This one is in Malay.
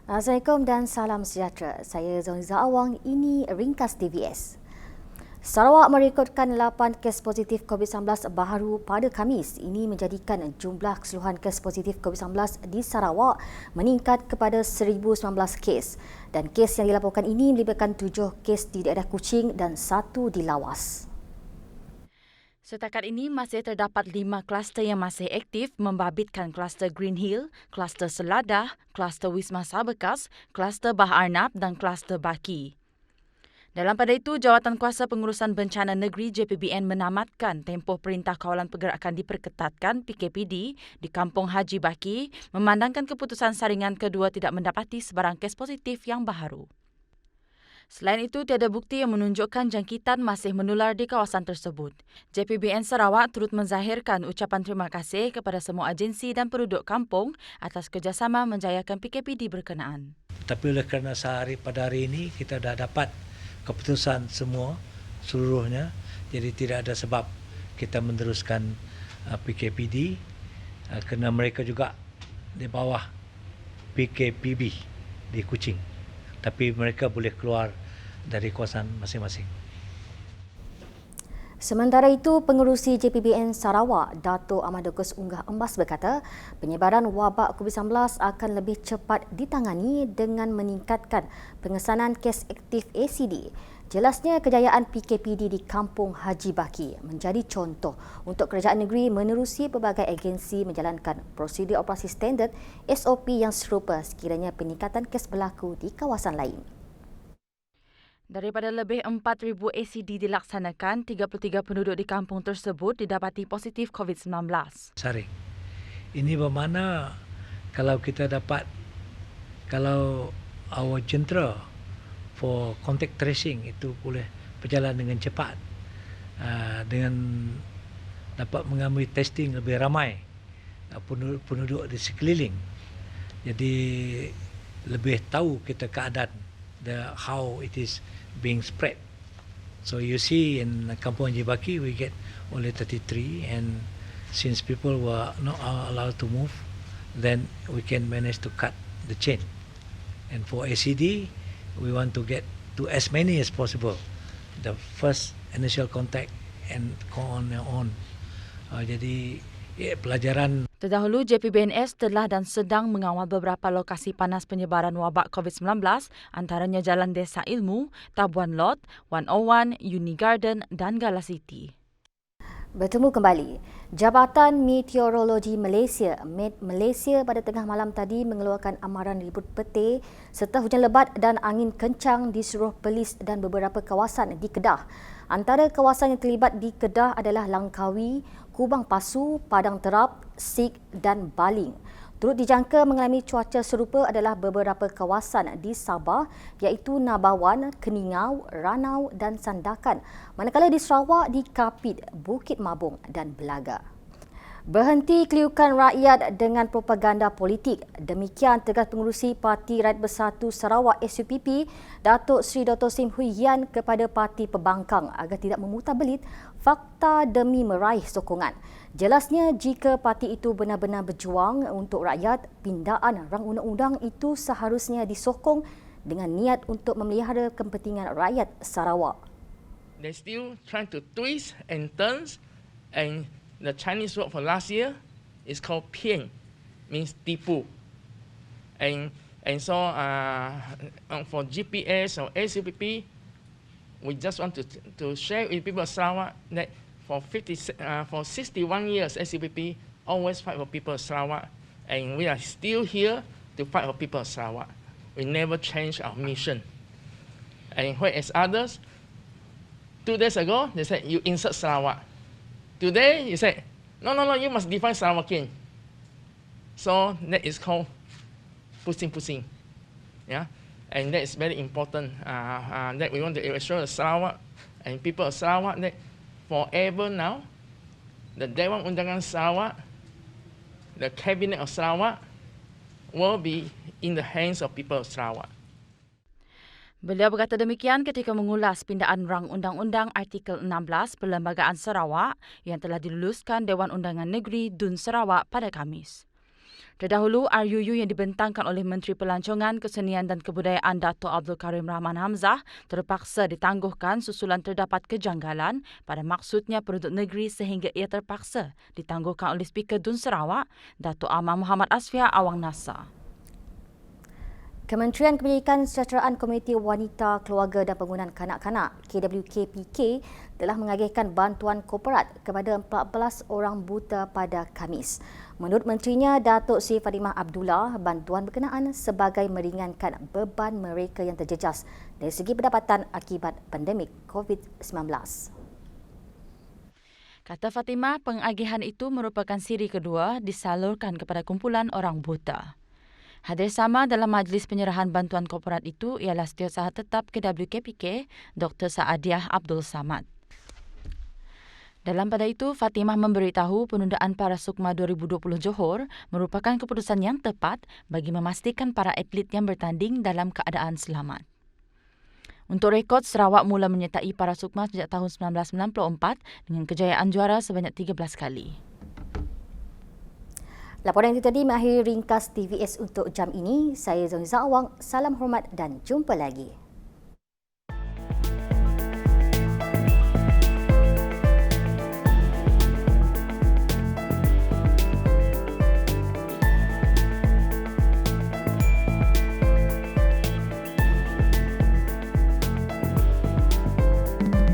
Assalamualaikum dan salam sejahtera. Saya Zoniza Awang, ini Ringkas TVS. Sarawak merekodkan 8 kes positif COVID-19 baharu pada Khamis. Ini menjadikan jumlah keseluruhan kes positif COVID-19 di Sarawak meningkat kepada 1,019 kes. Dan kes yang dilaporkan ini melibatkan 7 kes di daerah Kuching dan 1 di Lawas. Setakat ini masih terdapat 5 kluster yang masih aktif membabitkan kluster Green Hill, kluster Seladah, kluster Wisma Sabekas, kluster Bah Arnab dan kluster Baki. Dalam pada itu, Jawatankuasa Pengurusan Bencana Negeri JPBN menamatkan tempoh Perintah Kawalan Pergerakan Diperketatkan PKPD di Kampung Haji Baki memandangkan keputusan saringan kedua tidak mendapati sebarang kes positif yang baharu. Selain itu, tiada bukti yang menunjukkan jangkitan masih menular di kawasan tersebut. JPBN Sarawak turut menzahirkan ucapan terima kasih kepada semua agensi dan penduduk kampung atas kerjasama menjayakan PKPD berkenaan. Tapi oleh kerana pada hari ini kita dah dapat keputusan seluruhnya, jadi tidak ada sebab kita meneruskan PKPD kerana mereka juga di bawah PKPB di Kuching. Tapi mereka boleh keluar dari kawasan masing-masing. Sementara itu, Pengerusi JPBN Sarawak, Dato' Ahmad Dokus Unggah Embas berkata, penyebaran wabak COVID-19 akan lebih cepat ditangani dengan meningkatkan pengesanan kes aktif ACD. Jelasnya, kejayaan PKPD di Kampung Haji Baki menjadi contoh untuk kerajaan negeri menerusi pelbagai agensi menjalankan prosedur operasi standard SOP yang serupa sekiranya peningkatan kes berlaku di kawasan lain. Daripada lebih 4,000 ACD dilaksanakan, 33 penduduk di kampung tersebut didapati positif COVID-19. Saring. Ini bermakna kalau our jentera for contact tracing itu boleh berjalan dengan cepat, dengan dapat mengambil testing lebih ramai penduduk di sekeliling. Jadi lebih tahu kita keadaan how it is being spread. So you see in Kampung Haji Baki we get only 33, and since people were not allowed to move, then we can manage to cut the chain. And for ACD, we want to get to as many as possible. The first initial contact and on and on. Jadi pelajaran. Terdahulu, JPBNS telah dan sedang mengawal beberapa lokasi panas penyebaran wabak COVID-19, antaranya Jalan Desa Ilmu, Tabuan Lot, 101, Uni Garden dan Gala City. Bertemu kembali. Jabatan Meteorologi Malaysia, Met Malaysia pada tengah malam tadi mengeluarkan amaran ribut petir serta hujan lebat dan angin kencang di seluruh Perlis dan beberapa kawasan di Kedah. Antara kawasan yang terlibat di Kedah adalah Langkawi, Kubang Pasu, Padang Terap, Sig dan Baling. Turut dijangka mengalami cuaca serupa adalah beberapa kawasan di Sabah iaitu Nabawan, Keningau, Ranau dan Sandakan. Manakala di Sarawak di Kapit, Bukit Mabung dan Belaga. Berhenti keliukan rakyat dengan propaganda politik. Demikian tegas Pengerusi Parti Rakyat Bersatu Sarawak SUPP, Datuk Seri Dr. Sim Hui Yan kepada Parti Pembangkang agar tidak memutarbelit fakta demi meraih sokongan. Jelasnya, jika parti itu benar-benar berjuang untuk rakyat, pindaan rang undang-undang itu seharusnya disokong dengan niat untuk memelihara kepentingan rakyat Sarawak. They still trying to twist and turns, and the Chinese word for last year is called "pian," means tipu. And so for GPS or ACPP, we just want to share with people of Sarawak that for 61 years ACPP always fight for people of Sarawak, and we are still here to fight for people of Sarawak. We never change our mission. And whereas others, 2 days ago they said you insert Sarawak. Today, you say, no, you must define Sarawakian. So that is called pusing. Yeah? And that is very important, that we want to assure the Sarawak and people of Sarawak that forever now, the Dewan Undangan Sarawak, the Cabinet of Sarawak, will be in the hands of people of Sarawak. Beliau berkata demikian ketika mengulas pindaan rang undang-undang artikel 16 Perlembagaan Sarawak yang telah diluluskan Dewan Undangan Negeri Dun Sarawak pada Khamis. Terdahulu, RUU yang dibentangkan oleh Menteri Pelancongan, Kesenian dan Kebudayaan Dato' Abdul Karim Rahman Hamzah terpaksa ditangguhkan susulan terdapat kejanggalan pada maksudnya penduduk negeri sehingga ia terpaksa ditangguhkan oleh Speaker Dun Sarawak, Dato' Amar Muhammad Asfiah Awang Nasa. Kementerian Pendidikan Sejahteraan Komuniti Wanita, Keluarga dan Penggunaan Kanak-Kanak KWKPK telah mengagihkan bantuan korporat kepada 14 orang buta pada Khamis. Menurut menterinya Datuk Seri Fatimah Abdullah, bantuan berkenaan sebagai meringankan beban mereka yang terjejas dari segi pendapatan akibat pandemik COVID-19. Kata Fatimah, pengagihan itu merupakan siri kedua disalurkan kepada kumpulan orang buta. Hadir sama dalam majlis penyerahan bantuan korporat itu ialah Setiausaha Tetap KWKPK, Dr. Saadiah Abdul Samad. Dalam pada itu, Fatimah memberitahu penundaan Parasukma 2020 Johor merupakan keputusan yang tepat bagi memastikan para atlet yang bertanding dalam keadaan selamat. Untuk rekod, Sarawak mula menyertai Parasukma sejak tahun 1994 dengan kejayaan juara sebanyak 13 kali. Laporan itu tadi mengakhiri ringkas TVS untuk jam ini. Saya Zonza Awang. Salam hormat dan jumpa lagi.